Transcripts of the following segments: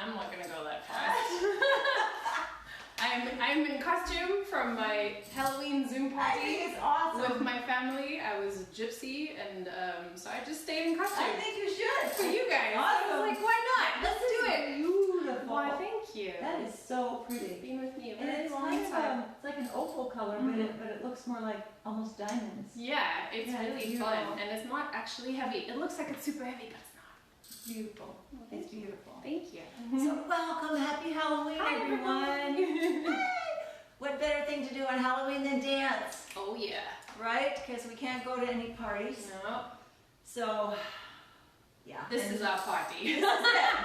I'm not gonna go that fast. I'm in costume from my Halloween Zoom I party think it's awesome. with my family. I was a gypsy, and so I just stayed in costume. I think you should. For you guys. Awesome. I was like, why not? Let's do it. Beautiful. Why, thank you. That is so pretty. It's been with me a And very it's long kind time. of it's like an opal color, but it looks more like almost diamonds. Yeah, it's Yeah, really beautiful. fun, and it's not actually heavy. It looks like it's super heavy, but it's not. Beautiful. It's beautiful. Thank you. So welcome, happy Halloween, Hi, everyone. Hey! What better thing to do on Halloween than dance, Oh yeah. right? Because we can't go to any parties. No. So, yeah. This is our party. This is it.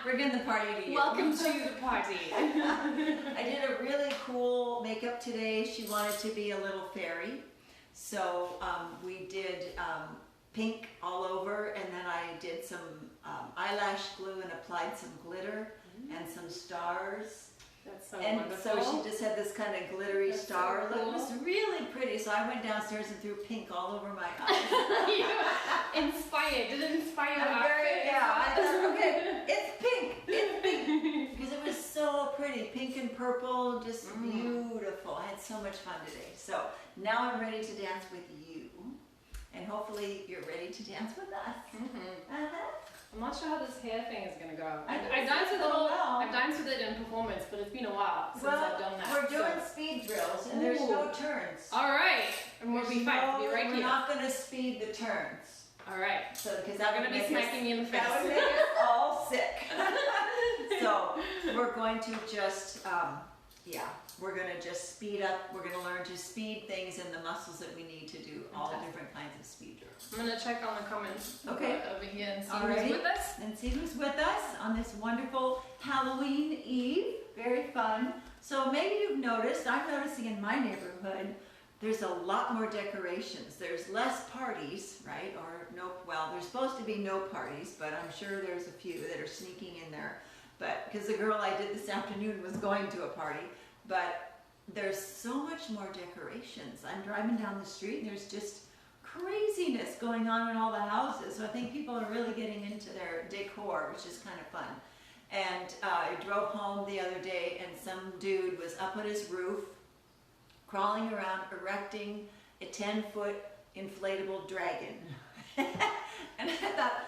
We're gonna party to you. Welcome to the party. I did a really cool makeup today. She wanted to be a little fairy. So we did pink all over, and then I did some eyelash glue and applied some glitter and some stars. That's so And wonderful. so she just had this kind of glittery That's star so look. cool. It was really pretty. So I went downstairs and threw pink all over my eyes. You inspired. Did it inspire your I'm very, outfit? yeah. I thought, okay, it's pink. It's pink. Because it was so pretty. Pink and purple, just beautiful. I had so much fun today. So now I'm ready to dance with you. And hopefully you're ready to dance with us. I'm not sure how this hair thing is gonna go. I think I it's danced with gonna it. go well. I've danced with it in performance, but it's been a while since I've done that. We're doing so. speed drills and there's no turns. All right, and we'll be fine. We'll be right We're here. not going to speed the turns. All right. So because I'm gonna be smacking you in the face. That would make us all sick. So we're going to just, we're going to just speed up. We're going to learn to speed things and the muscles that we need to do all different kinds of speed drills. I'm gonna check on the comments over here and see Alrighty. who's with us. And see who's with us on this wonderful Halloween Eve. Very fun. So maybe you've noticed, I'm noticing in my neighborhood, there's a lot more decorations. There's less parties, right? Or no, well, there's supposed to be no parties, but I'm sure there's a few that are sneaking in there. But because the girl I did this afternoon was going to a party, but there's so much more decorations. I'm driving down the street and there's just craziness going on in all the houses. So I think people are really getting into their decor, which is kind of fun. And I drove home the other day and some dude was up on his roof, crawling around, erecting a 10-foot inflatable dragon. And I thought,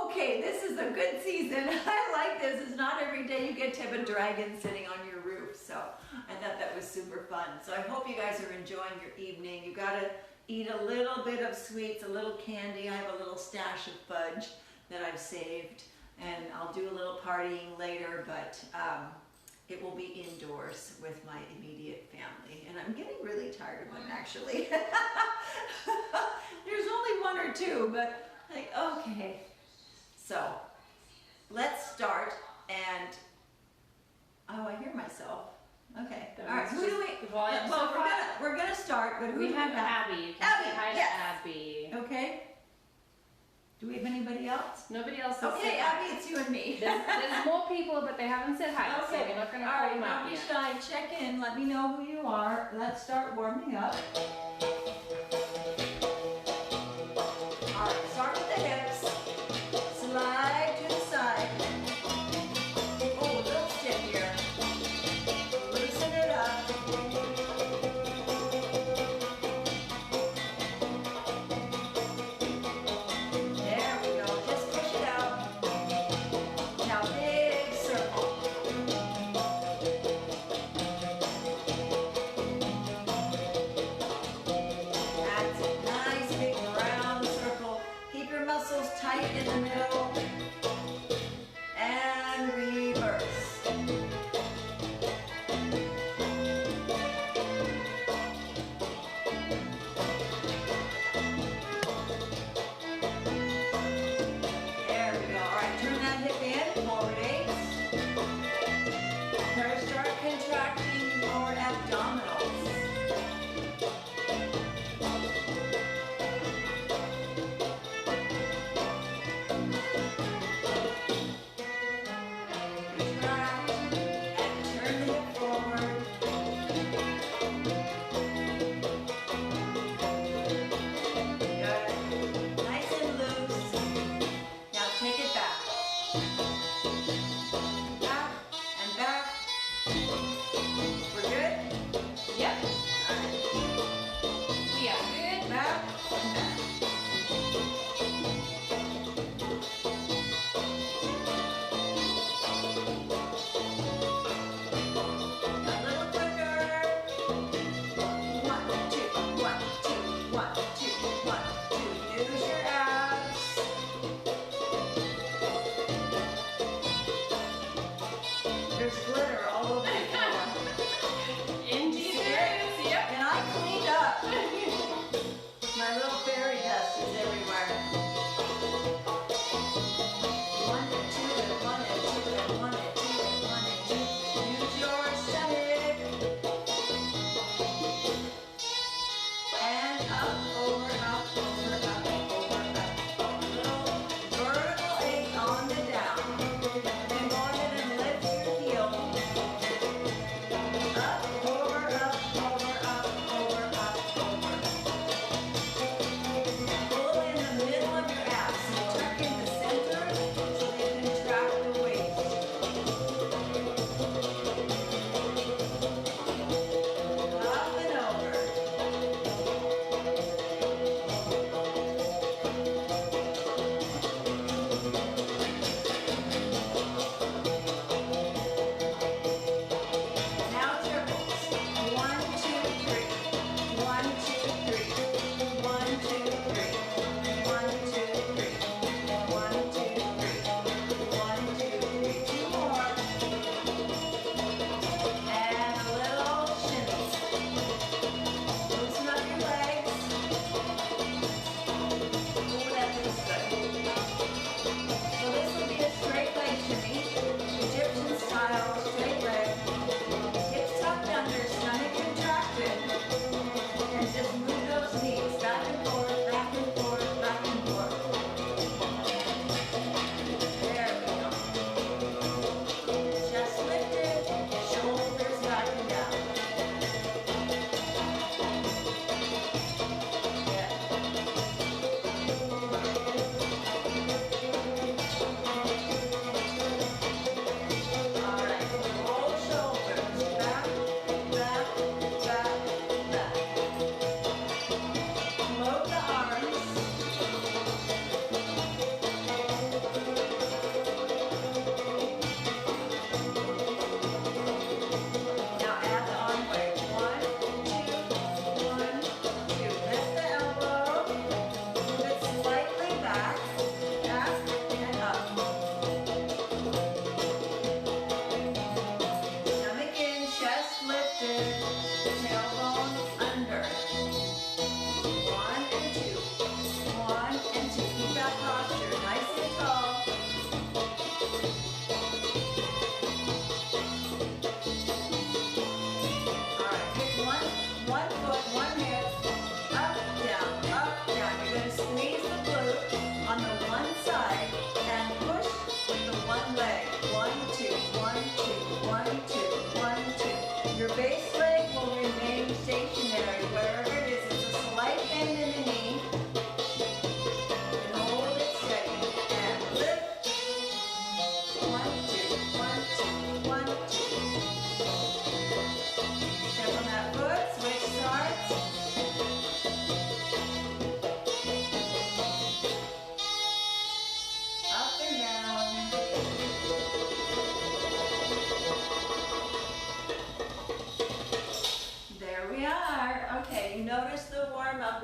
okay, this is a good season. I like this. It's not every day you get to have a dragon sitting on your roof. So I thought that was super fun. So I hope you guys are enjoying your evening. You got to eat a little bit of sweets, a little candy. I have a little stash of fudge that I've saved. And I'll do a little partying later, but it will be indoors with my immediate family. And I'm getting really tired of them, actually. There's only one or two, but like, okay. So let's start. And oh, I hear myself. Okay. All right. Who do we? Well, we're gonna start. But who We do have Abby. You can Abby, say hi yes. to Abby. Okay. Do we have anybody else? Nobody else has Okay, said hi. Abby, it's you and me. There's more people, but they haven't said hi, so we're not going to call them out don't be yet. shy. Check in. Let me know who you are. Let's start warming up. All right, start with the hips. Slide to the side. Oh, a little stiff here. Loosen it up. There we go. Just push it out. Now big circle. That's it. Nice big round circle. Keep your muscles tight in the middle. And reverse. There we go. All right, turn that hip in, forward eights. Now start contracting your abdominals. Contract and turn the hip forward. Good. Nice and loose. Now take it back.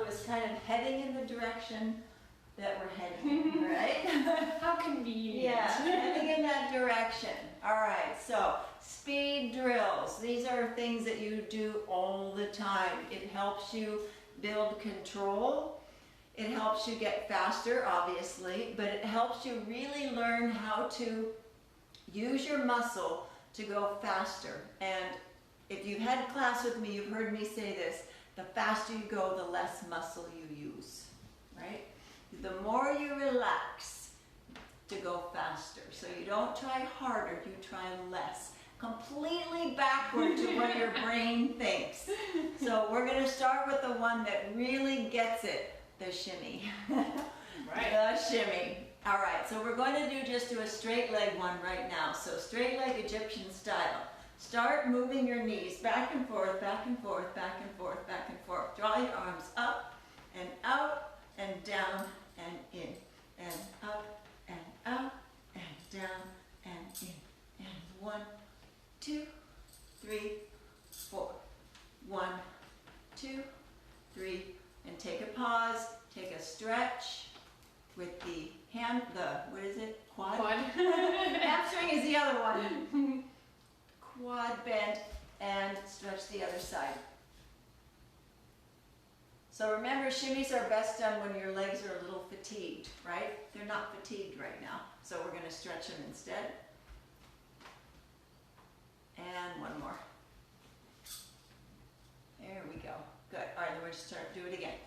was kind of heading in the direction that we're heading, right? How convenient. Yeah, heading in that direction. All right, so speed drills. These are things that you do all the time. It helps you build control. It helps you get faster, obviously, but it helps you really learn how to use your muscle to go faster. And if you've had class with me, you've heard me say this, the faster you go, the less muscle you use, right? The more you relax to go faster. So you don't try harder, you try less. Completely backward to what your brain thinks. So we're going to start with the one that really gets it, the shimmy. Right. The shimmy. All right, so we're going to just do a straight leg one right now. So straight leg Egyptian style. Start moving your knees back and forth, back and forth, back and forth, back and forth. Draw your arms up and out and down and in. And up and out and down and in. And 1, 2, 3, 4. 1, 2, 3. And take a pause, take a stretch with the hand, what is it? Quad? Hamstring is the other one. Quad bend and stretch the other side. So remember, shimmies are best done when your legs are a little fatigued, right? They're not fatigued right now. So we're going to stretch them instead. And one more. There we go. Good. All right, then we're just do it again.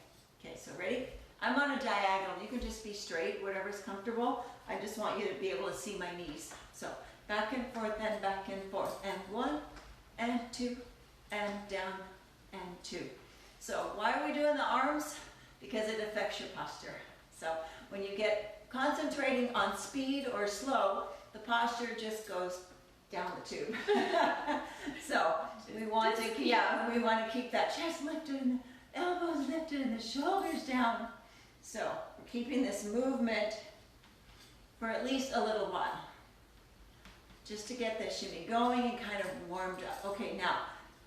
Okay, so ready? I'm on a diagonal. You can just be straight, whatever's comfortable. I just want you to be able to see my knees. So back and forth and back and forth. And 1 and 2 and down and 2. So why are we doing the arms? Because it affects your posture. So when you get concentrating on speed or slow, the posture just goes down the tube. So we want to keep that chest lifted and the elbows lifted and the shoulders down. So we're keeping this movement for at least a little while, just to get the shimmy going and kind of warmed up. Okay, now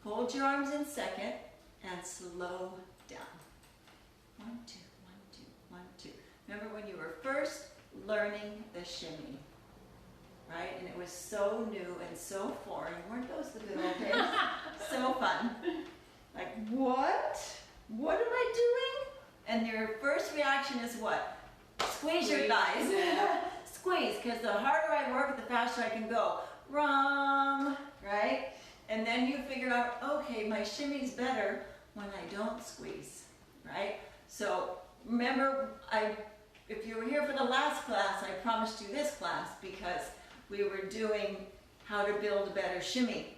hold your arms in second and slow down. 1, 2, 1, 2, 1, 2. Remember when you were first learning the shimmy, right? And it was so new and so foreign. Weren't those the good old days? So fun. Like, what? What am I doing? And your first reaction is what? Squeeze your thighs. Squeeze, because the harder I work, the faster I can go. Wrong, right? And then you figure out, okay, my shimmy's better when I don't squeeze, right? So remember, if you were here for the last class, I promised you this class because we were doing how to build a better shimmy.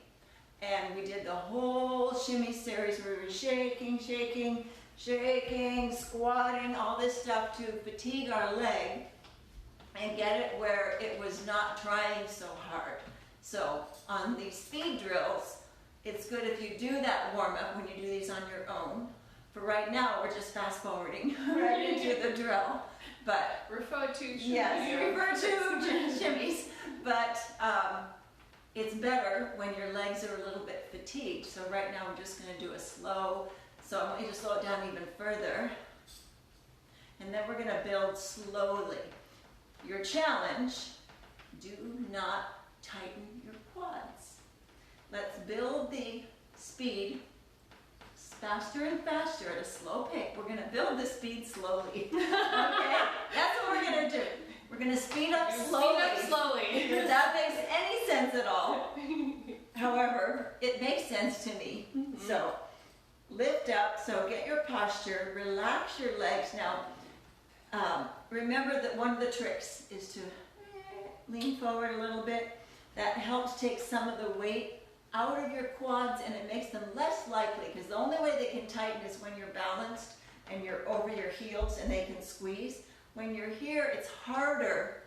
And we did the whole shimmy series where we were shaking, shaking, shaking, squatting, all this stuff to fatigue our leg and get it where it was not trying so hard. So on these speed drills, it's good if you do that warm-up when you do these on your own. For right now, we're just fast-forwarding right into the drill. But refer to shimmies. Yes, refer to shimmies. But it's better when your legs are a little bit fatigued. So right now, we're just going to do a slow. So I want you to slow it down even further. And then we're going to build slowly. Your challenge, do not tighten your quads. Let's build the speed faster and faster at a slow pace. We're going to build the speed slowly. Okay? That's what we're going to do. We're going to speed up slowly. Speed up slowly. If that makes any sense at all. However, it makes sense to me. Mm-hmm. So lift up. So get your posture. Relax your legs. Now, remember that one of the tricks is to lean forward a little bit. That helps take some of the weight out of your quads and it makes them less likely, because the only way they can tighten is when you're balanced and you're over your heels and they can squeeze. When you're here, it's harder.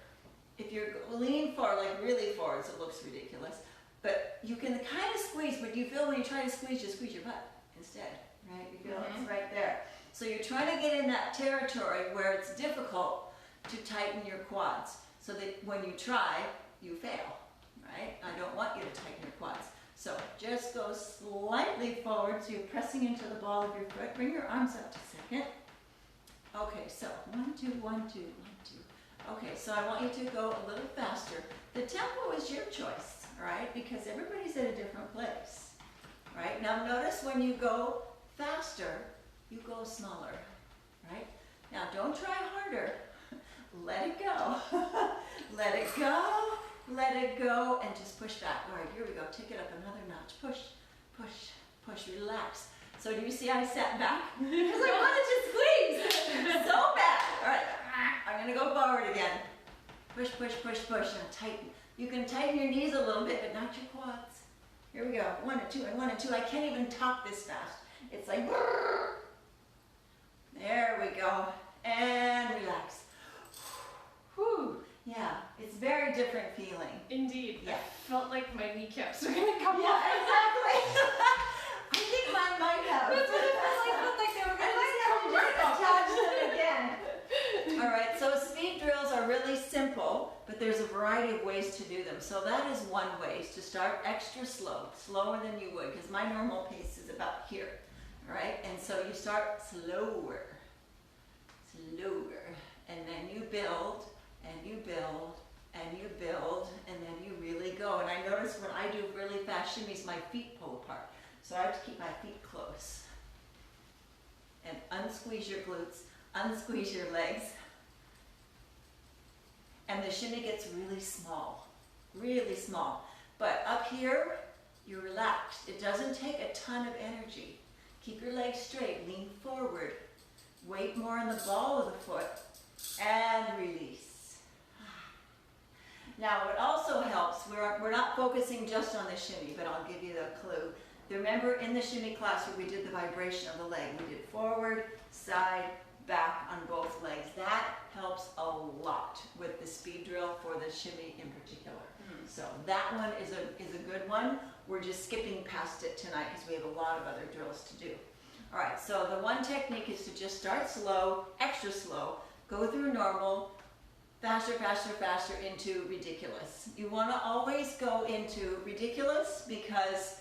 If you're leaning forward, like really forward, so it looks ridiculous, but you can kind of squeeze, but you feel when you try to squeeze, you squeeze your butt instead, right? You feel it's right there. So you're trying to get in that territory where it's difficult to tighten your quads, so that when you try, you fail, right? I don't want you to tighten your quads. So just go slightly forward, so you're pressing into the ball of your foot. Bring your arms up to center. second. Okay, so 1, 2, 1, 2, 1, 2. Okay, so I want you to go a little faster. The tempo is your choice, all right? Because everybody's at a different place, right? Now notice when you go faster, you go smaller, right? Now don't try harder. Let it go. Let it go. Let it go, and just push back. All right, here we go. Take it up another notch. Push, push, push. Relax. So do you see I sat back? Because I wanted to squeeze so bad. All right, I'm going to go forward again. Push, push, push, push, and tighten. You can tighten your knees a little bit, but not your quads. Here we go. 1 and 2 and 1 and 2. I can't even talk this fast. It's like, there we go. And relax. Whew. Yeah, it's very different feeling. Indeed. Yeah. I felt like my kneecaps were going to come Yeah, off. exactly. I think mine might have. That's what it felt like they were going to attach them again. All right, so speed drills are really simple, but there's a variety of ways to do them. So that is one way, is to start extra slow, slower than you would, because my normal pace is about here. All right, and so you start slower, slower, and then you build, and you build, and you build, and then you really go. And I notice when I do really fast shimmies, my feet pull apart. So I have to keep my feet close. And unsqueeze your glutes, unsqueeze your legs. And the shimmy gets really small, really small. But up here, you're relaxed. It doesn't take a ton of energy. Keep your legs straight, lean forward. Weight more on the ball of the foot, and release. Now, what also helps, we're not focusing just on the shimmy, but I'll give you the clue. Remember in the shimmy class where we did the vibration of the leg, we did forward, side, back on both legs. That helps a lot with the speed drill for the shimmy in particular. So that one is a good one. We're just skipping past it tonight because we have a lot of other drills to do. All right, so the one technique is to just start slow, extra slow, go through normal, faster, faster, faster into ridiculous. You want to always go into ridiculous because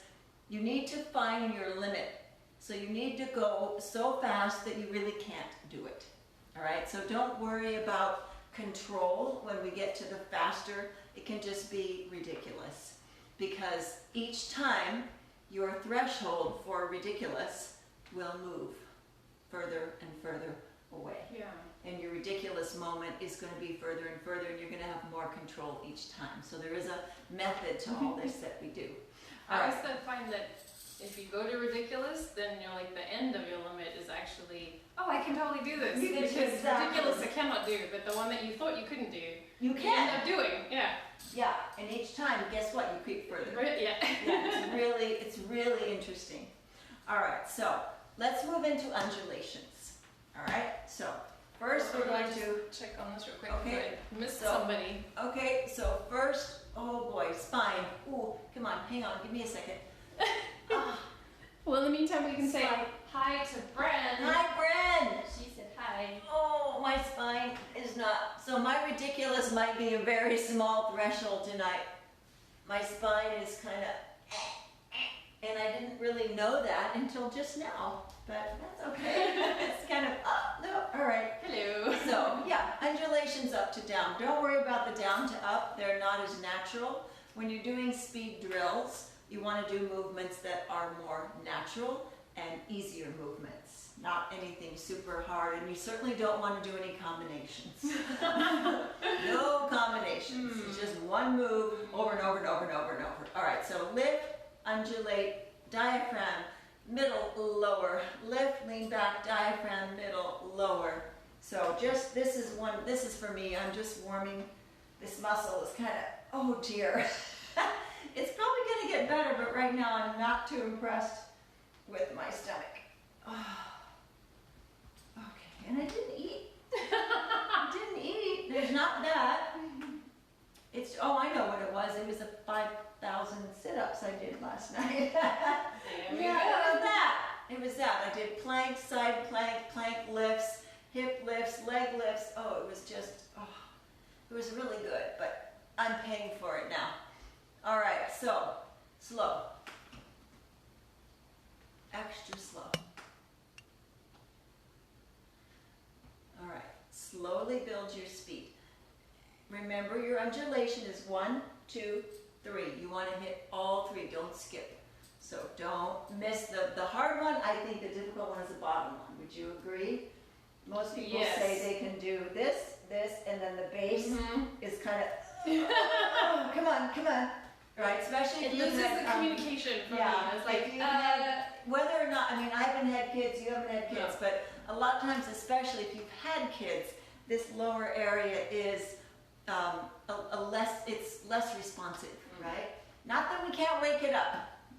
you need to find your limit. So you need to go so fast that you really can't do it. All right, so don't worry about control when we get to the faster. It can just be ridiculous because each time your threshold for ridiculous will move further and further away. Yeah. And your ridiculous moment is going to be further and further, and you're going to have more control each time. So there is a method to all this that we do. I always find that if you go to ridiculous, then you're like the end of your limit is actually, oh, I can totally do this. You can, because exactly. Ridiculous I cannot do, but the one that you thought you couldn't do, You you can. end up doing. Yeah. Yeah, and each time, guess what? You creep further. Right, yeah. Yeah, it's really interesting. All right, so let's move into undulations. All right, so first we're going to check on this real quick. Okay. I missed somebody. Okay, so first, oh boy, spine. Ooh, come on, hang on, give me a second. Well, in the meantime, we can say Spine. hi to Bren. Hi, Bren. She said hi. Oh, my spine is not. So my ridiculous might be a very small threshold tonight. My spine is kind of, and I didn't really know that until just now, but that's okay. It's kind of up, no, all right. Hello. So yeah, undulations up to down. Don't worry about the down to up. They're not as natural. When you're doing speed drills, you want to do movements that are more natural and easier movements, not anything super hard. And you certainly don't want to do any combinations. No combinations. It's just one move over and over and over and over and over. All right, so lift, undulate, diaphragm, middle, lower, lift, lean back, diaphragm, middle, lower. So just, this is for me, I'm just warming. This muscle is kind of, oh dear. It's probably going to get better, but right now I'm not too impressed with my stomach. Oh. Okay, and I didn't eat. I didn't eat. There's not that. It's, oh, I know what it was. It was the 5,000 sit-ups I did last night. Yeah, it was that. It was that. I did plank, side plank, plank lifts, hip lifts, leg lifts. Oh, it was just, oh, it was really good, but I'm paying for it now. All right, so slow, extra slow, slowly build your speed. Remember, your undulation is 1, 2, 3. You want to hit all 3, don't skip. So don't miss the hard one. I think the difficult one is the bottom one. Would you agree? Most people say they can do this, and then the base is kind of, oh, come on. Right, especially if this is the communication for me. It's like, whether or not, I mean, I haven't had kids, you haven't had kids, but a lot of times, especially if you've had kids, this lower area is it's less responsive, right? Not that we can't wake it up,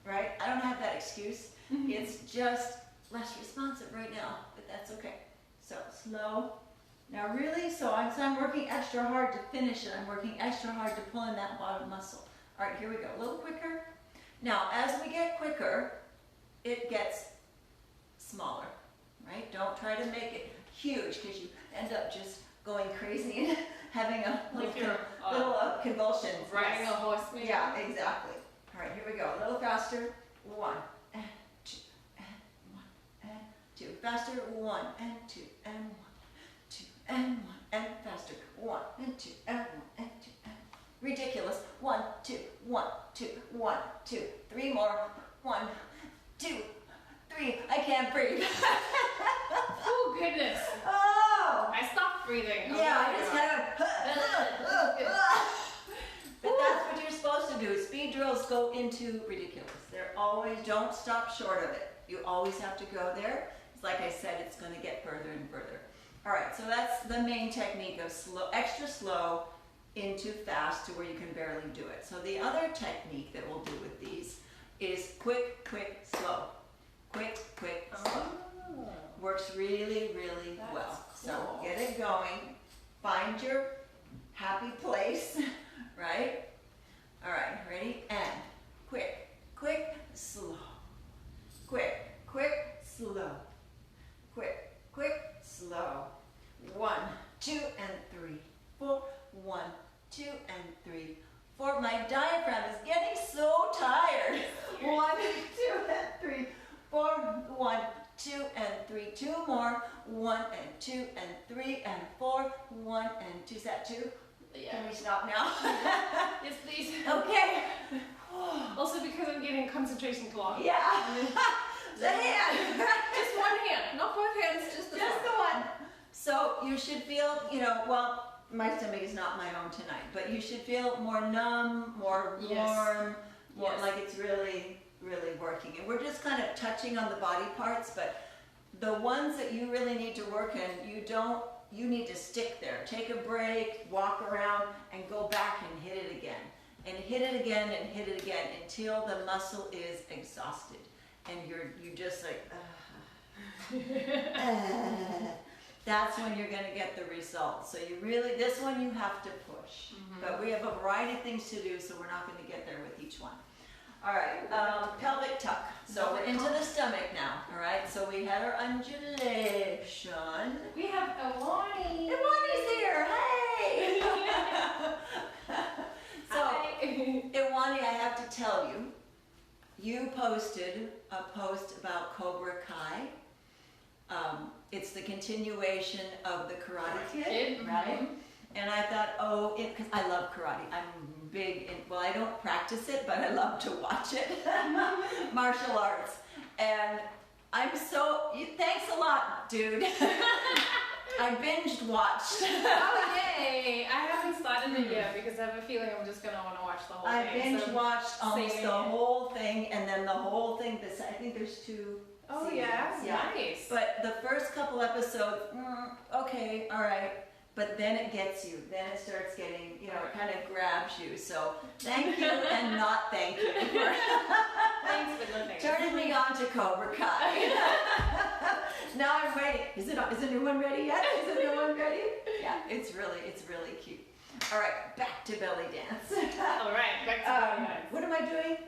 right? I don't have that excuse. It's just less responsive right now, but that's okay. So slow. Now really, so I'm working extra hard to finish it. I'm working extra hard to pull in that bottom muscle. All right, here we go, a little quicker. Now, as we get quicker, it gets smaller, right? Don't try to make it huge because you end up just going crazy and having a little convulsions. Riding a horse, maybe? Yeah, exactly. All right, here we go, a little faster. 1 and 2 and 1 and 2. Faster, 1 and 2 and 1, 2 and 1 and faster. 1 and 2 and 1 and 2 and ridiculous. 1, 2, 1, 2, 1, 2, 3 more. 1, 2, 3. I can't breathe. Oh goodness. Oh. I stopped breathing. Yeah, I just kind of. But that's what you're supposed to do. Speed drills go into ridiculous. They're always, don't stop short of it. You always have to go there. It's like I said, it's going to get further and further. All right, so that's the main technique of slow, extra slow into fast to where you can barely do it. So the other technique that we'll do with these is quick, quick, slow. Quick, quick, slow. Works really, really well. So get it going. Find your happy place, right? All right, ready? And quick, quick, slow. Quick, quick, slow. Quick, quick, slow. 1, 2, and 3, 4. 1, 2, and 3, 4. My diaphragm is getting so tired. 1, 2, and 3, 4. 1, 2, and 3. 2 more. 1 and 2 and 3 and 4. 1 and 2. Is that 2? Yeah. Can we stop now? Yes, please. Okay. Also because I'm getting concentration clogged. Yeah. The hand. Just one hand, not both hands, just the one. So you should feel, well, my stomach is not my own tonight, but you should feel more numb, more warm, more like it's really, really working. And we're just kind of touching on the body parts, but the ones that you really need to work in, you need to stick there. Take a break, walk around, and go back and hit it again. And hit it again and hit it again until the muscle is exhausted. And you just like, that's when you're going to get the results. So this one you have to push. But we have a variety of things to do, so we're not going to get there with each one. All right, pelvic tuck. So we're into the stomach now, all right? So we had our undulation. We have Iwani. Iwani's here, hey! So, Iwani, I have to tell you, you posted a post about Cobra Kai. It's the continuation of the Karate Kid, right? And I thought, because I love karate. I'm big in, well, I don't practice it, but I love to watch it. Martial arts. And thanks a lot, dude. I binged watched. Oh, yay! I haven't started it yet because I have a feeling I'm just going to want to watch the whole I thing. binge watched almost the whole thing, and then the whole thing, I think there's 2 Oh, seasons. yeah, nice. But the first couple episodes, okay, all right. But then it gets you. Then it starts getting, it kind of grabs you. So thank you and not thank you for Thanks for listening. turning me on to Cobra Kai. Now I'm ready. Is the new one ready yet? Is the new one ready? Yeah, it's really cute. All right, back to belly dance. All right, back to belly dance. What am I doing?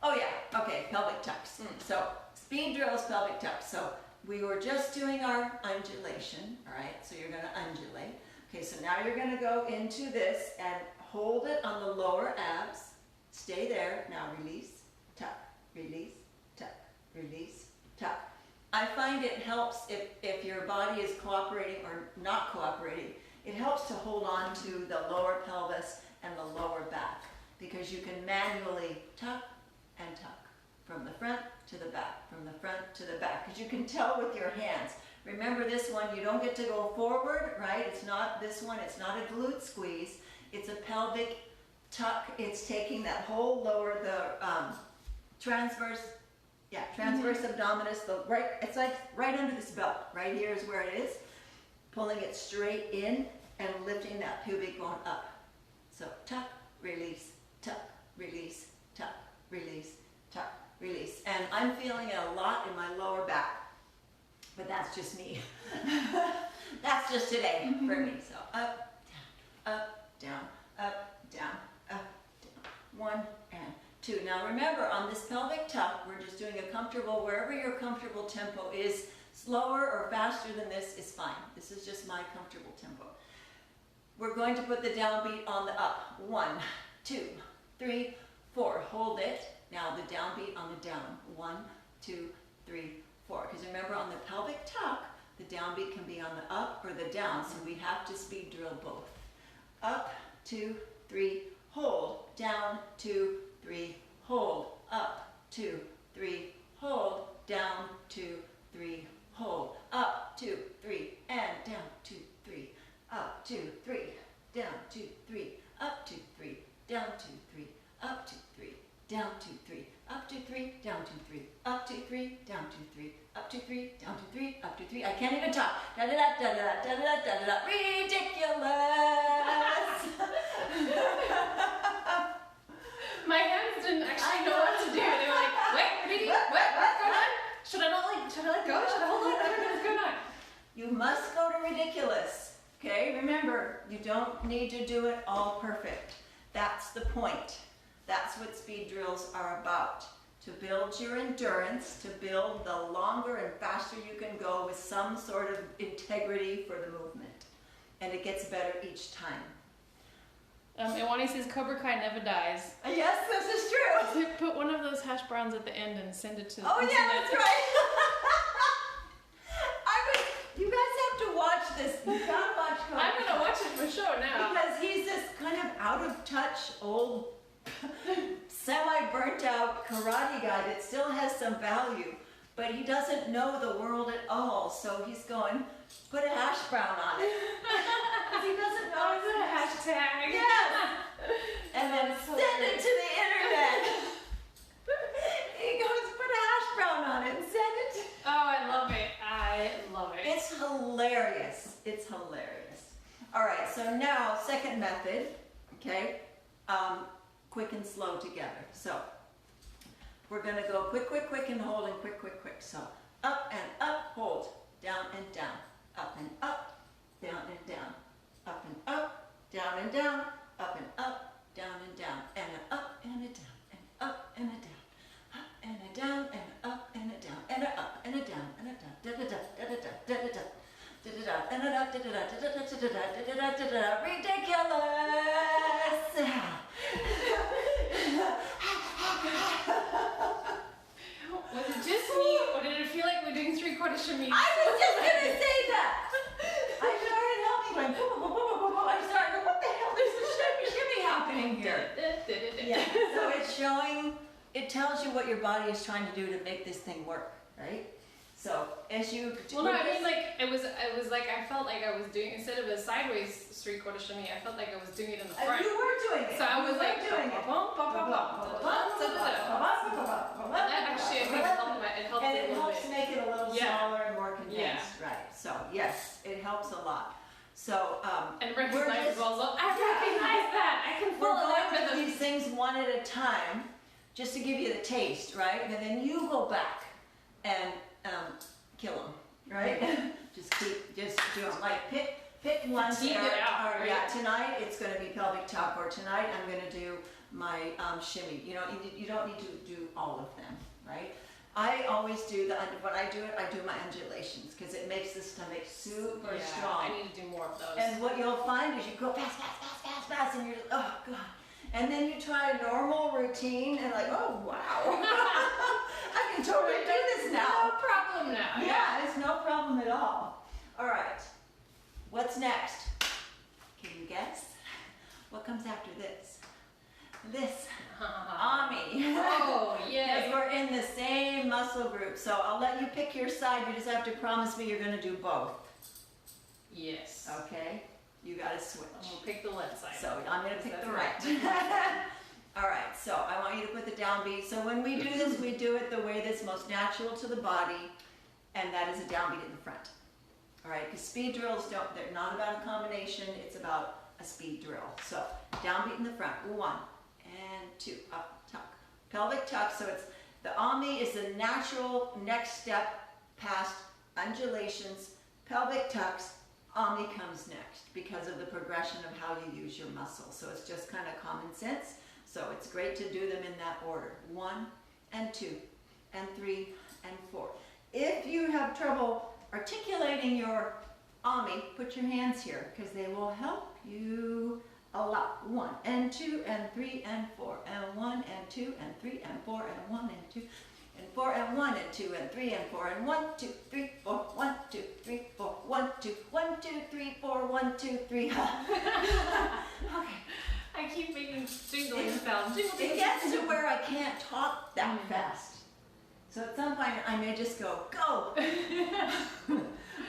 Oh yeah, okay, pelvic tucks. So speed drills, pelvic tucks. So we were just doing our undulation, all right? So you're going to undulate. Okay, so now you're going to go into this and hold it on the lower abs. Stay there. Now release, tuck, release, tuck, release, tuck. I find it helps if your body is cooperating or not cooperating. It helps to hold on to the lower pelvis and the lower back because you can manually tuck and tuck from the front to the back, from the front to the back, because you can tell with your hands. Remember this one, you don't get to go forward, right? It's not this one, it's not a glute squeeze. It's a pelvic tuck. It's taking that whole lower, the transverse abdominis, it's like right under this belt. Right here is where it is. Pulling it straight in and lifting that pubic bone up. So tuck, release, tuck, release, tuck, release, tuck, release. And I'm feeling it a lot in my lower back. But that's just me. That's just today for me. So up, down, up, down, up, down, up, down. 1 and 2. Now remember, on this pelvic tuck, we're just doing a comfortable, wherever your comfortable tempo is. Slower or faster than this is fine. This is just my comfortable tempo. We're going to put the downbeat on the up. 1, 2, 3, 4. Hold it. Now the downbeat on the down. 1, 2, 3, 4. Because remember, on the pelvic tuck, the downbeat can be on the up or the down, so we have to speed drill both. Up, 2, 3, hold. Down, 2, 3, hold. Up, 2, 3, hold. Down, 2, 3, hold. Up, 2, 3, and down, 2, 3. Up, 2, 3, down, 2, 3. Up, 2, 3, down, 2, 3. Up, 2, 3, down, 2, 3. Up, 2, 3, down, 2, 3. Up, 2, 3, down, 2, 3. Up, 2, 3, down, 2, 3. Up, 2, 3. I can't even talk. Da da da da da da da da da. Ridiculous. My hands didn't actually know what to do. They were like, wait, what's going on? Should I let go? Should I hold on? I don't know what's going on. You must go to ridiculous. Okay, remember, you don't need to do it all perfect. That's the point. That's what speed drills are about. To build your endurance, to build the longer and faster you can go with some sort of integrity for the movement. And it gets better each time. Iwani says Cobra Kai never dies. Yes, this is true. Put one of those hash browns at the end and send it to. Oh yeah, that's right. You guys have to watch this. You gotta watch Cobra Kai. I'm gonna watch it for sure now. Because he's this kind of out of touch, old, semi-burnt out karate guy that still has some value, but he doesn't know the world at all. So he's going, put a hash brown on it. Because he doesn't know. Oh, is it a hashtag? Yes. And then send it to the internet. He goes, put a hash brown on it and send it to... Oh, I love it. I love it. It's hilarious. It's hilarious. All right, so now, second method, okay? Quick and slow together. So, we're gonna go quick, quick, quick, and hold, and quick, quick, quick. So, up and up, hold, down and down, up and up, down and down, up and up, down and down, up and up, down and down, and an up and a down, and up and a down, up and a down, and an up and a down, and an up and a down, and a down, da da da da da da da da. Da-da-da, and da da da da da da da da da. Ridiculous! Was it just me, or did it feel like we're doing three-quarter shimmy? I was just gonna say that. I started helping, going boom, boom, boom, boom, boom. I started going, what the hell? There's a shimmy happening here. Yeah. So it's showing. It tells you what your body is trying to do to make this thing work, right? So as you well, no, I mean, like it was like I felt like I was doing, instead of a sideways three-quarter shimmy, I felt like I was doing it in the front. You were doing it. So I was like doing it. That actually, I think it helps and it it a little helps bit. make it a little smaller and more condensed, Yeah. right? So yes, it helps a lot. So and recognize also. I recognize that. I can we're follow that going through rhythm. these things one at a time, just to give you the taste, right? And then you go back and kill them, right? just do them. Like pick one. Tease it out, right? Yeah, tonight it's going to be pelvic tuck, or tonight I'm going to do my shimmy. You know, you don't need to do all of them, right? I always do when I do it, I do my undulations because it makes the stomach super strong. I need to do more of those. And what you'll find is you go fast, fast, fast, fast, fast, and you're just, oh god. And then you try a normal routine and like, oh wow, I can totally do this now. No problem now. Yeah, it's no problem at all. All right, what's next? guess? What comes after this? This. Ami. Oh, Because yay. we're in the same muscle group. So I'll let you pick your side. You just have to promise me you're going to do both. Yes. Okay? You got to switch. I'm gonna pick the left side. So I'm going to pick That's the right. right. All right, so I want you to put the downbeat. So when we do this, we do it the way that's most natural to the body, and that is a downbeat in the front. All right, because speed drills they're not about a combination, it's about a speed drill. So downbeat in the front, 1 and 2, up, tuck. Pelvic tuck, so it's, the Ami is the natural next step past undulations, pelvic tucks, Ami comes next because of the progression of how you use your muscle. So it's just kind of common sense. So it's great to do them in that order. 1 and 2 and 3 and 4. If you have trouble articulating your Ami, put your hands here because they will help you a lot. 1 and 2 and 3 and 4 and 1 and 2 and 3 and 4 and 1 and 2 and 4 and 1 and 2 and 3 and 4 and 1, 2, 3, 4, 1, 2, 3, 4, 1, 2, 1, 2, 3, 4, 1, 2, 3. Okay. I keep making jingling sounds. It gets to where I can't talk that fast. So at some point I may just go. All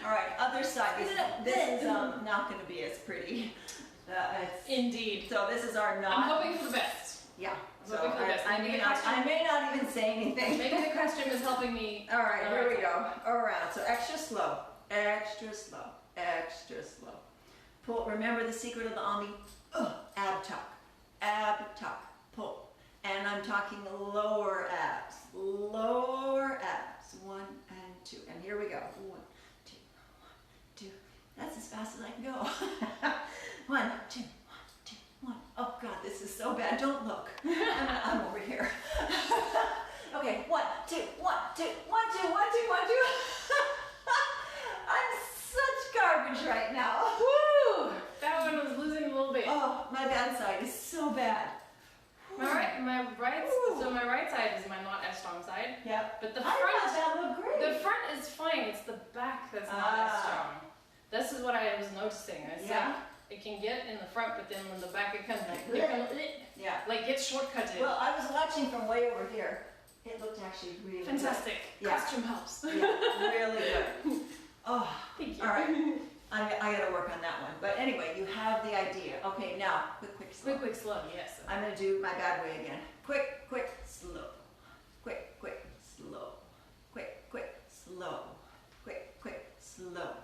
right, other side. This is not going to be as pretty. Indeed. So this is our knot. I'm hoping for the best. Yeah. I'm hoping for the best. I may not even say anything. Maybe the costume is helping me. All right, here we go. Around. So extra slow, extra slow, extra slow. Pull. Remember the secret of the Ami? Ab tuck, pull. And I'm talking lower abs, 1 and 2. And here we go. 1, 2, 1, 2. That's as fast as I can go. 1, 2, 1, 2, 1. Oh God, this is so bad. Don't look. I'm over here. Okay, 1, 2, 1, 2, 1, 2, 1, 2, 1, 2. I'm such garbage right now. Woo! That one was losing a little bit. Oh, my bad side is so bad. My right side is my not as strong side. Yep. But the I thought front, that looked great. the front is fine. It's the back that's not as strong. This is what I was noticing. It's like it can get in the front, but then when the back it comes like gets shortcutted. Well, I was watching from way over here. It looked actually really fantastic. Good. Costume helps. Yeah, really good. Oh, thank you. All right. I got to work on that one. But anyway, you have the idea. Okay, now quick, slow. Quick, slow. Yes. I'm going to do my bad way again. Quick, slow. Quick, slow. Quick, slow. Quick, slow.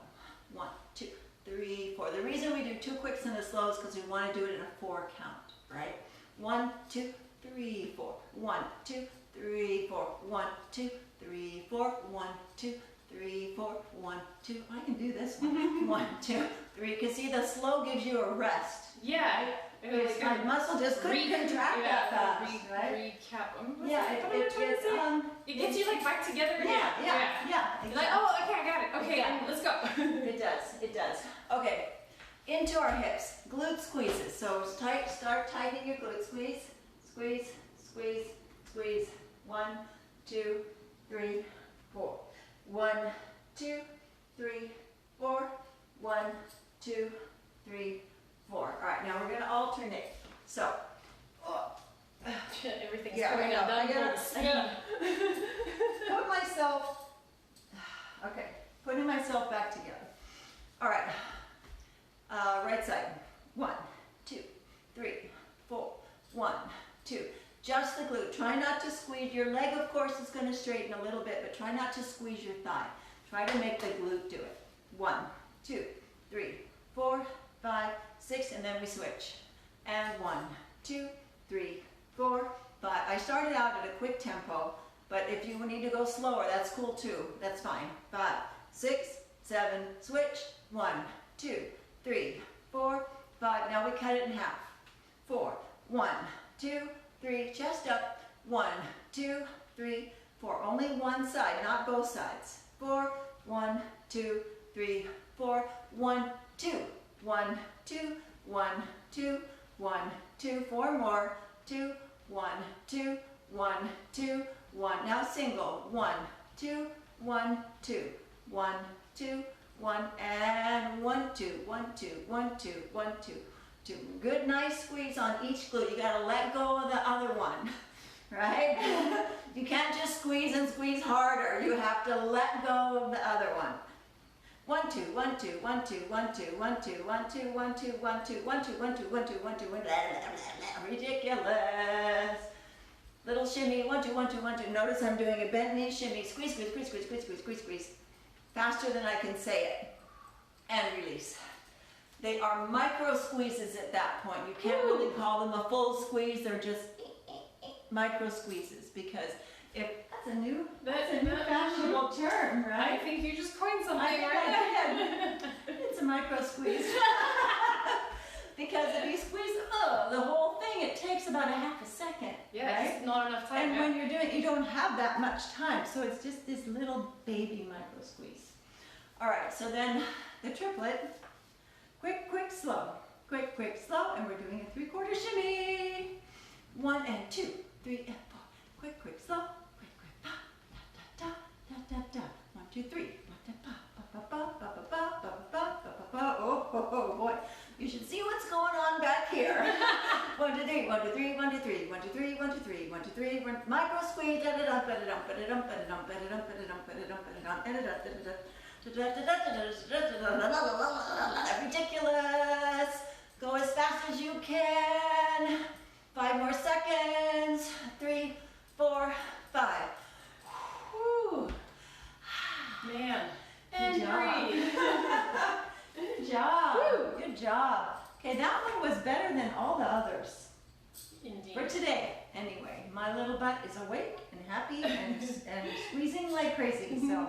1, 2, 3, 4. The reason we do 2 quicks and a slow is because we want to do it in a 4 count, right? 1, 2, 3, 4. 1, 2, 3, 4. 1, 2, 3, 4. 1, 2, 3, 4, 1, 2. I can do this one. 1, 2, 3. Because see, the slow gives you a rest. Yeah. Right? My muscle just couldn't contract that fast, right? Recap. It gets you like back together again. Yeah. You're like, oh, okay, I got it. Okay, let's go. It does. Okay, into our hips. Glute squeezes. So start tightening your glute squeeze. Squeeze. 1, 2, 3, 4. 1, 2, 3, 4. 1, 2, 3, 4. All right, now we're going to alternate. So, everything's coming up. I gotta put myself. Okay, putting myself back together. All right, right side. 1, 2, 3, 4. 1, 2. Just the glute. Try not to squeeze. Your leg, of course, is going to straighten a little bit, but try not to squeeze your thigh. Try to make the glute do it. 1, 2, 3, 4, 5, 6, and then we switch. And 1, 2, 3, 4, 5. I started out at a quick tempo, but if you need to go slower, that's cool too. That's fine. 5, 6, 7, switch. 1, 2, 3, 4, 5. Now we cut it in half. 4, 1, 2, 3, chest up. 1, 2, 3, 4. Only one side, not both sides. 4, 1, 2, 3, 4. 1, 2. 1, 2, 1, 2, 1, 2. 4 more. 2, 1, 2, 1, 2, 1. Now single. 1, 2, 1, 2, 1, 2, 1, and 1, 2, 1, 2, 1, 2, 1, 2. 2. Good, nice squeeze on each glute. You gotta let go of the other one, right? You can't just squeeze and squeeze harder. You have to let go of the other one. 1, 2, 1, 2, 1, 2, 1, 2, 1, 2, 1, 2, 1, 2, 1, 2, 1, 2, 1, 2, 1, 2, 1, 2, 1, ridiculous. Little shimmy, 1, 2, 1, 2, 1, 2. Notice I'm doing a bent knee shimmy. Squeeze, squeeze, squeeze, squeeze, squeeze, squeeze, squeeze, squeeze. Faster than I can say it. And release. They are micro squeezes at that point. You can't really call them a full squeeze. They're just micro squeezes because if that's a new fashionable term, right? I think you just coined something, right? It's a micro squeeze. Because if you squeeze the whole thing, it takes about a half a second. Yeah, right? it's not enough time. And when you're doing it, you don't have that much time. So it's just this little baby micro squeeze. All right, so then the triplet, quick, quick, slow. Quick, quick, slow, and we're doing a 3/4 shimmy. 1 and 2, 3 and 4. Quick, quick, slow. Quick, quick, pa, da, da, da, da, da, da. 1, 2, 3. Pa, pa, pa, pa, pa, pa, pa, pa, pa, pa, pa. Oh, boy. You should see what's going on back here. 1, 2, 3, 1, 2, 3, 1, 2, 3, 1, 2, 3, 1, 2, 3, 1, 2, 3, 1, micro squeeze, da da da da da da da da da da da da da. Ridiculous. Go as fast as you can. 5 more seconds. 3, 4, 5. Whew. Man. And breathe. Good job. Woo. Good job. Okay, that one was better than all the others. Indeed. For today, anyway. My little butt is awake and happy and squeezing like crazy, so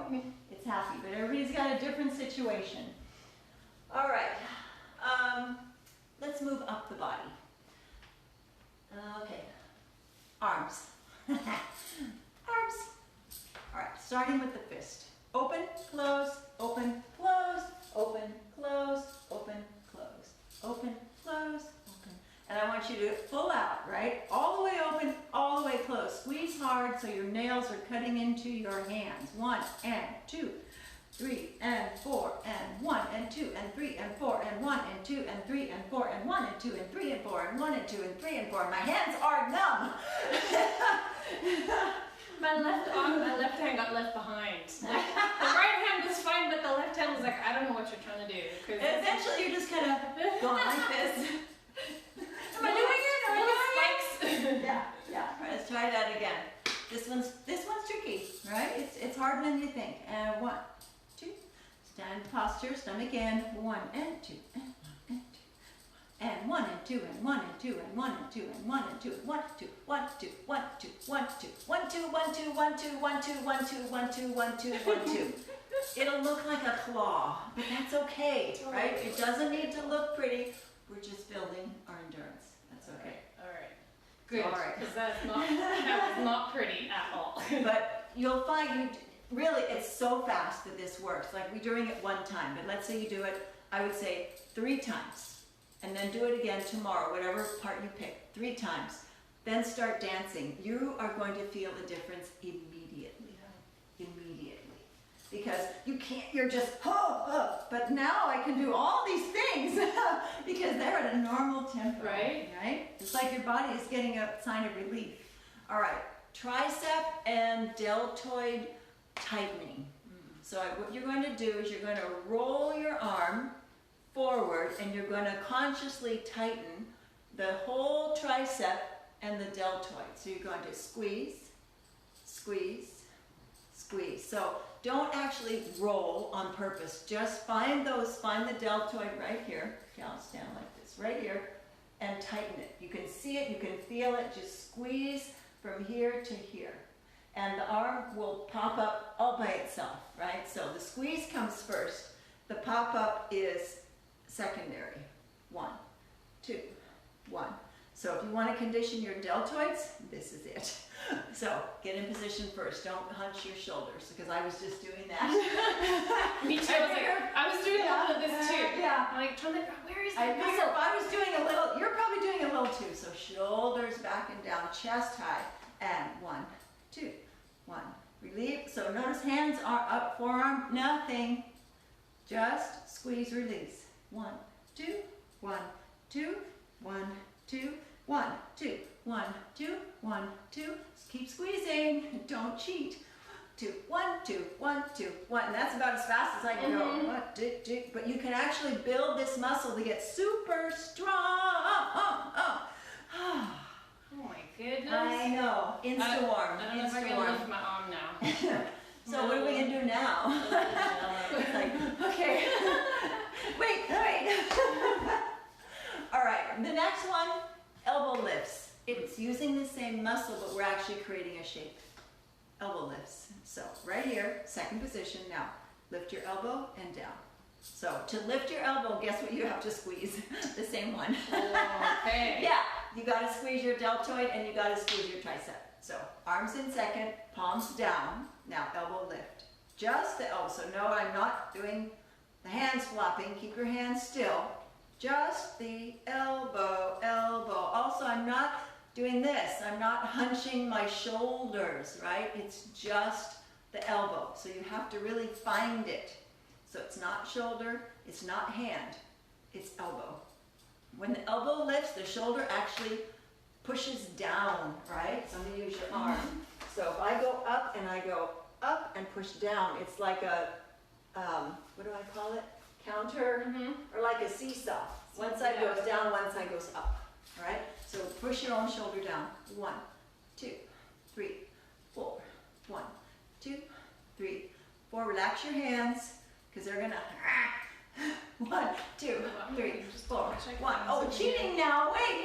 it's happy. But everybody's got a different situation. All right. Let's move up the body. Okay. Arms. Arms. All right, starting with the fist. Open, close, open, close, open, close, open, close, open, close, open. And I want you to pull out, right? All the way open, all the way close. Squeeze hard so your nails are cutting into your hands. 1 and 2, 3 and 4 and 1 and 2 and 3 and 4 and 1 and 2 and 3 and 4 and 1 and 2 and 3 and 4 and 1 and 2 and 3 and 4. My hands are numb. My left arm, my left hand got left behind. Like, the right hand was fine, but the left hand was like, I don't know what you're trying to do. Eventually you're just kind of going like this. Am I doing it? Am I doing it? Yeah. All right, let's try that again. This one's tricky, right? It's harder than you think. And 1, 2, stand posture, stomach in. 1 and 2 and 1 and 2. And 1 and 2 and 1 and 2 and 1 and 2 and 1 and 2 and 1, 2, 1, 2, 1, 2, 1, 2, 1, 2, 1, 2, 1, 2, 1, 2, 1, 2, 1, 2, 1, 2, 1, 2. It'll look like a claw, but that's okay, right? It doesn't need to look pretty. We're just building our endurance. That's okay. All right. Good. All right. Because that was not pretty at all. But you'll find really it's so fast that this works. Like we're doing it 1 time, but let's say you do it, I would say 3 times. And then do it again tomorrow, whatever part you pick, 3 times. Then start dancing. You are going to feel a difference immediately. Immediately. Because you're just, but now I can do all these things because they're at a normal tempo. Right? It's like your body is getting a sign of relief. All right, tricep and deltoid tightening. So what you're going to do is you're going to roll your arm forward and you're going to consciously tighten the whole tricep and the deltoid. So you're going to squeeze, squeeze, squeeze. So don't actually roll on purpose. Just find the deltoid right here. Okay, I'll stand like this, right here, and tighten it. You can see it, you can feel it. Just squeeze from here to here. And the arm will pop up all by itself, right? So the squeeze comes first. The pop-up is secondary. 1, 2, 1. So if you want to condition your deltoids, this is it. So get in position first. Don't hunch your shoulders because I was just doing that. Me too. I was doing a little of this too. Yeah. I'm like trying to, where is the I figure if I was doing a little, you're probably doing a little too. So shoulders back and down, chest high, and 1, 2, 1. Relieve. So notice hands are up, forearm, nothing. Just squeeze, release. 1, 2, 1, 2, 1, 2, 1, 2, 1, 2, 1, 2. Keep squeezing. Don't cheat. 2, 1, 2, 1, 2, 1. And that's about as fast as I can go. 1, 2, 2. But you can actually build this muscle to get super strong. Oh my goodness. I know. Insta-warm. I don't know if I can lift my arm now. So what are we going to do now? It's like, okay. Wait. All right. The next one, elbow lifts. It's using the same muscle, but we're actually creating a shape. Elbow lifts. So right here, second position. Now lift your elbow and down. So to lift your elbow, guess what you have to squeeze? The same one. Okay. Yeah, you got to squeeze your deltoid and you got to squeeze your tricep. So arms in second, palms down. Now elbow lift. Just the elbow. So no, I'm not doing the hands flopping. Keep your hands still. Just the elbow. Also, I'm not doing this. I'm not hunching my shoulders, right? It's just the elbow. So you have to really find it. So it's not shoulder, it's not hand, it's elbow. When the elbow lifts, the shoulder actually pushes down, right? So I'm going to use your arm. So if I go up and I go up and push down, it's like a, what do I call it? Counter, or like a seesaw. One side goes down, one side goes up, all right? So push your own shoulder down. 1, 2, 3, 4. 1, 2, 3, 4. Relax your hands, because they're going to, 1, 2, 3, 4, 1. Oh, cheating now. Wait.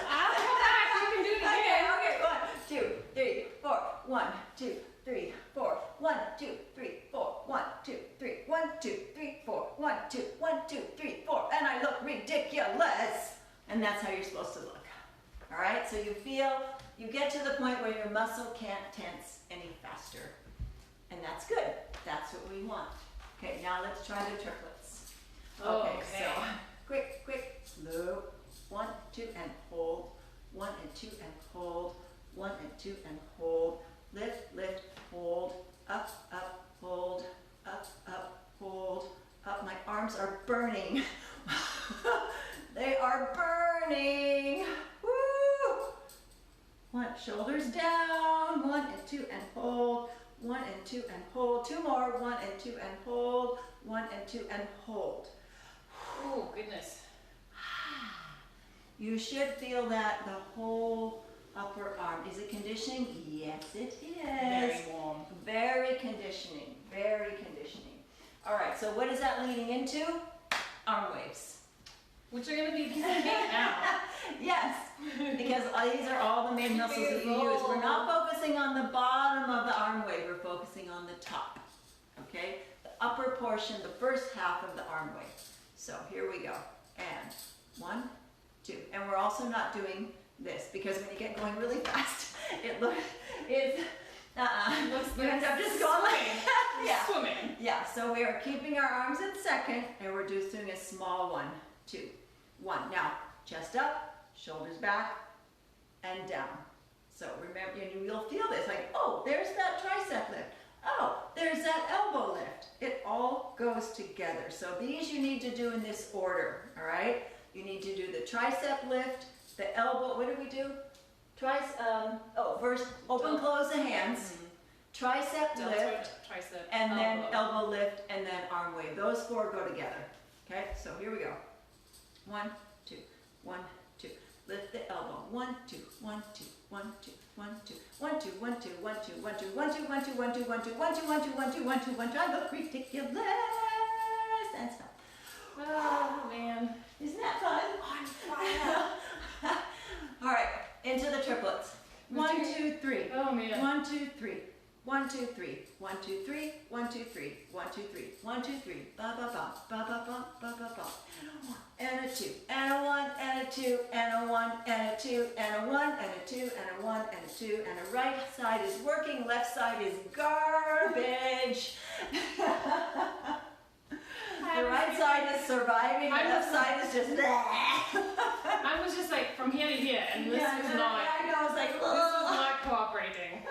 I'll come back. You can do it again. Okay. 1, 2, 3, 4. 1, 2, 3, 4. 1, 2, 3, 4. 1, 2, 3. 1, 2, 3, 4. 1, 2, 1, 2, 3, 4. And I look ridiculous. And that's how you're supposed to look. All right. So you get to the point where your muscle can't tense any faster. And that's good. That's what we want. Okay, now let's try the triplets. Okay. So quick, slow. 1, 2, and hold. 1 and 2 and hold. 1 and 2 and hold. Lift, hold. Up, hold. Up, hold. Up. My arms are burning. They are burning. Woo! 1, shoulders down. 1 and 2 and hold. 1 and 2 and hold. 2 more. 1 and 2 and hold. 1 and 2 and hold. Oh, goodness. You should feel that the whole upper arm. Is it conditioning? Yes, it is. Very warm. Very conditioning. Very conditioning. All right, so what is that leading into? Arm waves. Which are going to be a piece of cake now. Yes, because these are all the main muscles that you use. We're not focusing on the bottom of the arm wave, we're focusing on the top, okay? The upper portion, the first half of the arm wave. So here we go, and 1, 2. And we're also not doing this, because when you get going really fast, it looks, you end up just going like that. Yeah. Swimming. Yeah, so we are keeping our arms in second, and we're just doing a small 1, 2, 1. Now, chest up, shoulders back, and down. So remember, you'll feel this, like, oh, there's that tricep lift. Oh, there's that elbow lift. It all goes together. So these you need to do in this order, all right? You need to do the tricep lift, the elbow, what do we do? First, open, close the hands. Tricep lift, tricep, and then elbow lift, and then arm wave. Those 4 go together. Okay, so here we go. 1, 2, 1, 2. Lift the elbow. 1, 2, 1, 2, 1, 2, 1, 2, 1, 2, 1, 2, 1, 2, 1, 2, 1, 2, 1, 2, 1, 2, 1, 2, 1, 2, 1, 2, 1, 2, 1, 2, 1, 2. I look ridiculous. And stop. Oh, man. Isn't that fun? On fire. All right, into the triplets. 1, 2, 3. Oh, man. 1, 2, 3. 1, 2, 3. 1, 2, 3. 1, 2, 3. 1, 2, 3. 1, 2, 3. Ba ba ba ba ba ba ba ba ba. And a 2, and a 1, and a 2, and a 1, and a 2, and a 1, and a 2, and a 1, and a 2, and the right side is working, left side is garbage. The right side is surviving, the left side is just I was just like from here to here, and this was not. I know, I was like, this was not cooperating.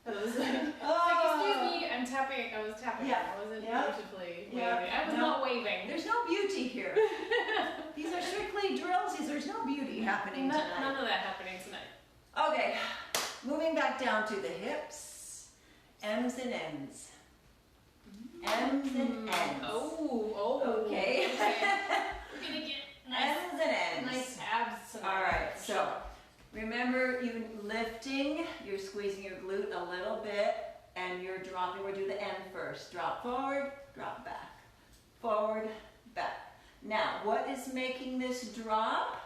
I was like, excuse me, I'm tapping. I was tapping. Yeah. I wasn't Yeah. beautifully waving. Yeah. I was not waving. There's no beauty here. These are happening tonight. None of that happening tonight. Okay, moving back down to the hips. M's and N's. M's and N's. Oh. Okay. We're gonna get M's and N's. nice abs tonight. All right, so remember you lifting, you're squeezing your glute a little bit, and you're dropping. We'll do the N first. Drop forward, drop back. Forward, back. Now, what is making this drop?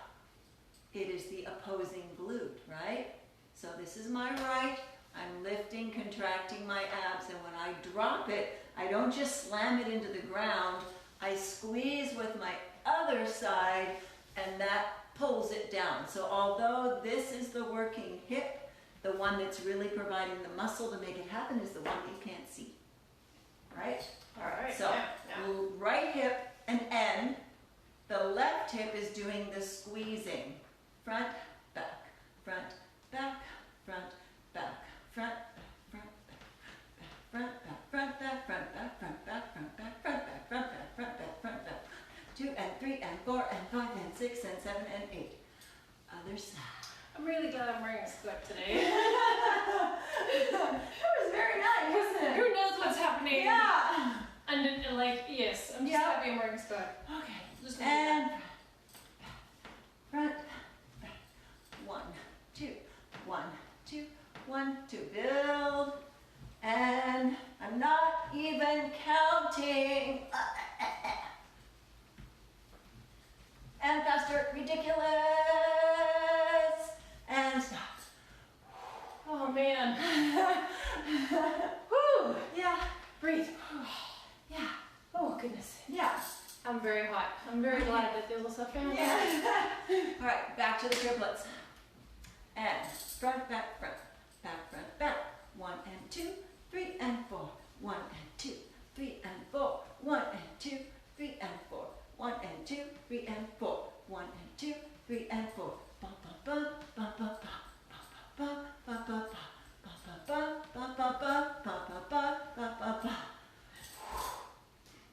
It is the opposing glute, right? So this is my right. I'm lifting, contracting my abs, and when I drop it, I don't just slam it into the ground. I squeeze with my other side, and that pulls it down. So although this is the working hip, the one that's really providing the muscle to make it happen is the one that you can't see, right? All right. So right hip and N. The left hip is doing the squeezing. Front, back, front, back, front, back, front, front, front, back, front, back, front, back, front, back, front, back, front, back, front, back, front, back, front, back. 2 and 3 and 4 and 5 and 6 and 7 and 8. Other side. I'm really glad I'm wearing a skirt today. That was very nice, wasn't it? Who knows what's happening? Yeah. And then, like, yes, I'm just happy I'm wearing a skirt. Okay. Just And front, back. 1, 2, 1, 2, 1, 2. Build. And I'm not even counting. And faster. Ridiculous. And stop. Oh man. Whew. Yeah. Breathe. Yeah. Oh goodness. Yeah. I'm very hot. I'm very glad that there's also family. Yeah. All right, back to the triplets. And front, back, front, back. 1 and 2, 3 and 4. 1 and 2, 3 and 4. 1 and 2, 3 and 4. 1 and 2, 3 and 4. 1 and 2, 3 and 4. Ba ba ba ba ba ba ba ba ba ba ba ba ba ba ba ba ba.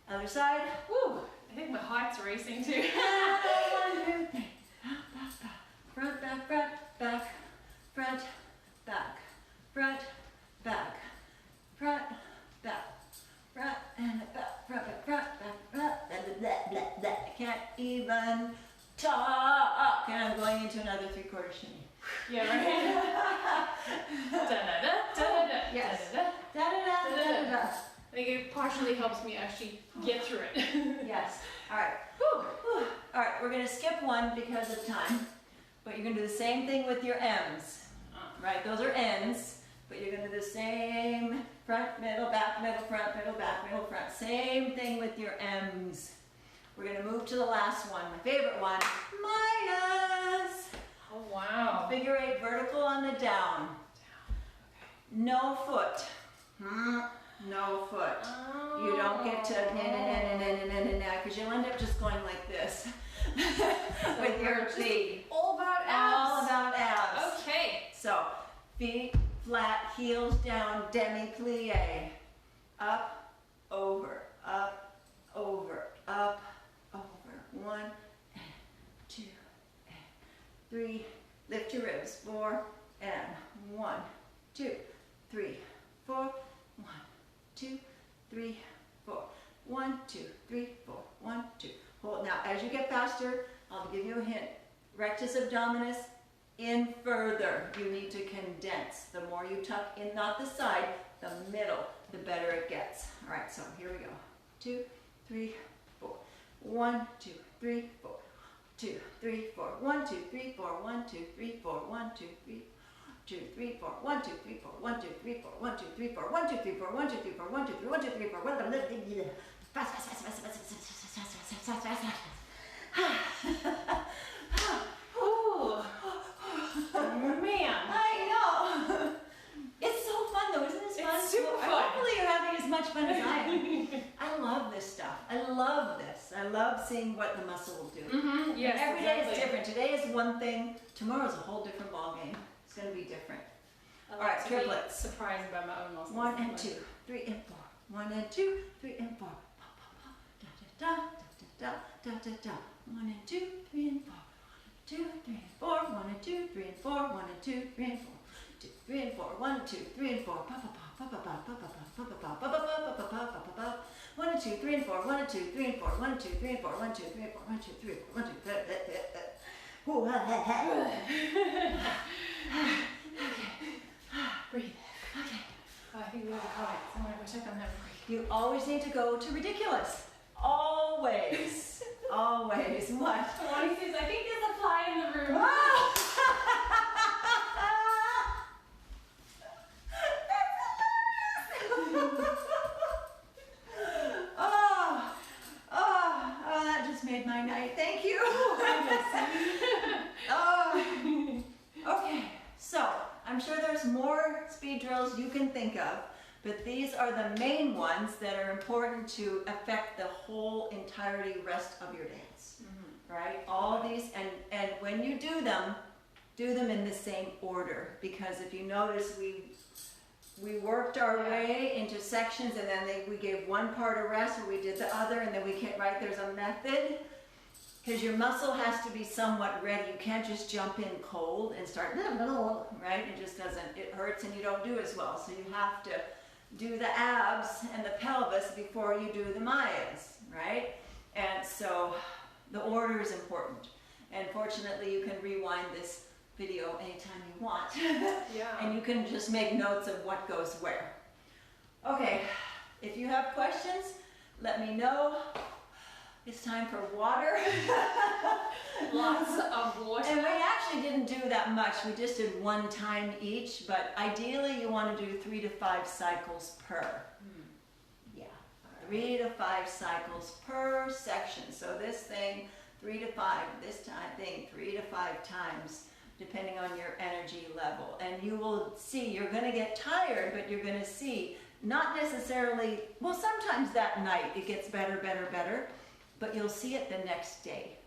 Other side. Woo! I think my heart's racing too. 1, 2, 3. Front, back, front, back, front, back, front, back, front, back, front, and back, front, back, front, back, front, I can't even talk. And I'm going into another 3/4 shimmy. Yeah, right? Da-da-da, da-da-da, Yes. da-da-da. Da-da-da-da-da-da. I think it partially helps me actually get through it. Yes. All right. Whew. Whew. All right, we're going to skip one because of time, but you're going to do the same thing with your M's. Right, those are N's, but you're going to do the same front, middle, back, middle, front, middle, back, middle, front. Same thing with your M's. We're going to move to the last one, my favorite one, Maya's. Oh wow. Figure 8 vertical on the down. No foot. No foot. Oh. You don't get to because you'll end up just going like this with your feet. All about abs. All about abs. Okay. So feet flat, heels down, demi-plie. Up, over, up, over, up, over. 1, 2, 3. Lift your ribs. 4 and 1, 2, 3, 4. 1, 2, 3, 4. 1, 2, 3, 4. 1, 2. Hold. Now, as you get faster, I'll give you a hint. Rectus abdominis in further. You need to condense. The more you tuck in, not the side, the middle, the better it gets. All right, so here we go. 2, 3, 4. 1, 2, 3, 4. 2, 3, 4. 1, 2, 3, 4. 1, 2, 3, 4. 1, 2, 3, 2, 3, 4. 1, 2, 3, 4. 1, 2, 3, 4. 1, 2, 3, 4. 1, 2, 3, 4. 1, 2, 3, 4. 1, 2, 3, 1, 2, 3, 4. 1, 2, 3, 4. Fast, fast, fast, fast, fast, fast, fast, fast, fast, fast. Oh man. I know. It's so fun though, isn't this fun? It's super fun. Hopefully you're having as much fun as I am. I love this stuff. I love this. I love seeing what the muscle will do. Yes, and every day exactly. is different. Today is one thing. Tomorrow's a whole different ball game. It's going to be different. I All right, like to be triplets. surprised by my own muscles. 1 and 2, 3 and 4. 1 and 2, 3 and 4. Da da da da da da da da. 1 and 2, 3 and 4. 2, 3, and 4. 1 and 2, 3 and 4. 1 and 2, 3 and 4. 2, 3 and 4. 1, 2, 3 and 4. Pa pa pa pa pa pa pa pa pa pa pa pa pa pa pa pa pa pa. 1 and 2, 3 and 4. 1 and 2, 3 and 4. 1, 2, 3 and 4. 1, 2, 3 and 4. 1, 2, 3 and 4. 1, 2, 3. Breathe. Okay. Oh, I think we have a comment. I'm gonna go check on that real quick. You always need to go to ridiculous. Always. Always. What? Lonnie says, I think there's a fly in the room. Oh! Oh, that just made my night. Thank you. Okay, so I'm sure there's more speed drills you can think of, but these are the main ones that are important to affect the whole entirety rest of your dance, right? All these, and when you do them in the same order, because if you notice, we worked our way into sections, and then we gave one part a rest, or we did the other, and then we can't, right? There's a method, because your muscle has to be somewhat ready. You can't just jump in cold and start, right? It just doesn't, it hurts and you don't do as well. So you have to do the abs and the pelvis before you do the Mayas, right? And so the order is important. And fortunately, you can rewind this video anytime you want. Yeah. And you can just make notes of what goes where. Okay, if you have questions, let me know. It's time for water. Lots of water. And we actually didn't do that much. We just did one time each, but ideally you want to do 3 to 5 cycles per. Yeah, 3 to 5 cycles per section. So this thing, 3 to 5, this thing, 3 to 5 times, depending on your energy level. And you will see, you're going to get tired, but you're going to see, not necessarily, well, sometimes that night it gets better, better, better, but you'll see it the next day.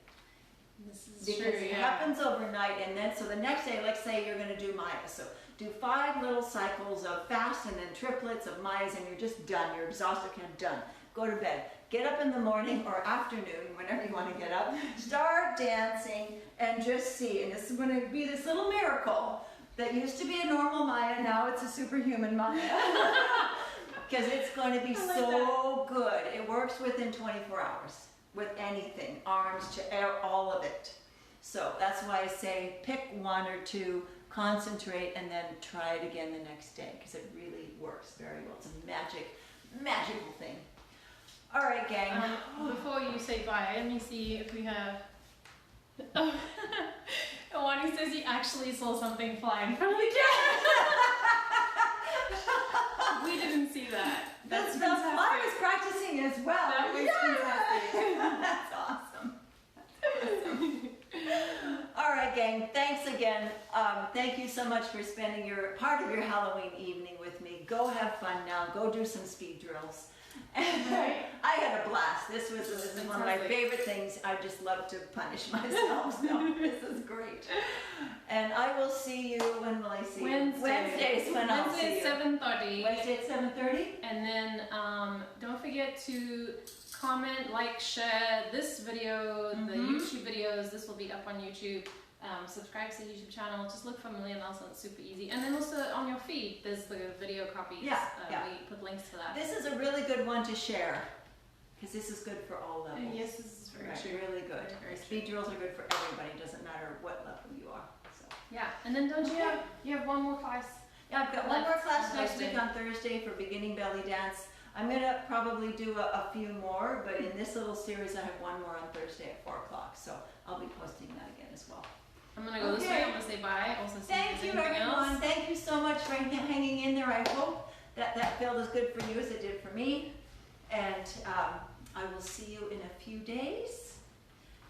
This is Because true, it happens overnight, and then, so the next day, let's say you're going to do Maya. So do 5 little cycles of fast and then triplets of Mayas, and you're just done. You're exhausted, kind of done. Go to bed. Get up in the morning or afternoon, whenever you want to get up. Start dancing and just see. And this is going to be this little miracle that used to be a normal Maya, now it's a superhuman Maya. Because it's going to be so good. It works within 24 hours. With anything, arms to all of it. So that's why I say pick 1 or 2, concentrate, and then try it again the next day, because it really works very well. It's a magical thing. All right, gang. Before you say bye, let me see if we have. Oh, Wani says he actually saw something fly in front of the camera. We didn't see that. That's fantastic. I was practicing as well. That was fantastic. That's awesome. All right, gang. Thanks again. Thank you so much for spending part of your Halloween evening with me. Go have fun now. Go do some speed drills. I had a blast. This was one of my favorite things. I just love to punish myself. So this is great. And I will see you. When will I see you? Wednesdays when I'll see you. Wednesday at 7:30. Wednesday at 7:30. And then don't forget to comment, like, share this video, the YouTube videos. This will be up on YouTube. Subscribe to the YouTube channel. Just look for Meleah Nelson. It's super easy. And then also on your feed, there's the video copies. Yeah. We put links to that. This is a really good one to share, because this is good for all levels. Yes, this is very true. Really good. Very Speed drills are good for everybody. Doesn't matter what level you are. So. Yeah. And then don't you have one more class? Yeah, I've got one more class next week on Thursday for beginning belly dance. I'm going to probably do a few more, but in this little series I have one more on Thursday at 4 o'clock. So I'll be posting that again as well. I'm going to go this way. I'm going to say bye. Also, thank you, everyone. Else. Thank you so much for hanging in there. I hope that felt as good for you as it did for me. And I will see you in a few days.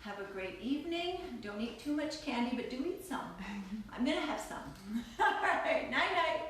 Have a great evening. Don't eat too much candy, but do eat some. I'm going to have some. All right. Night-night.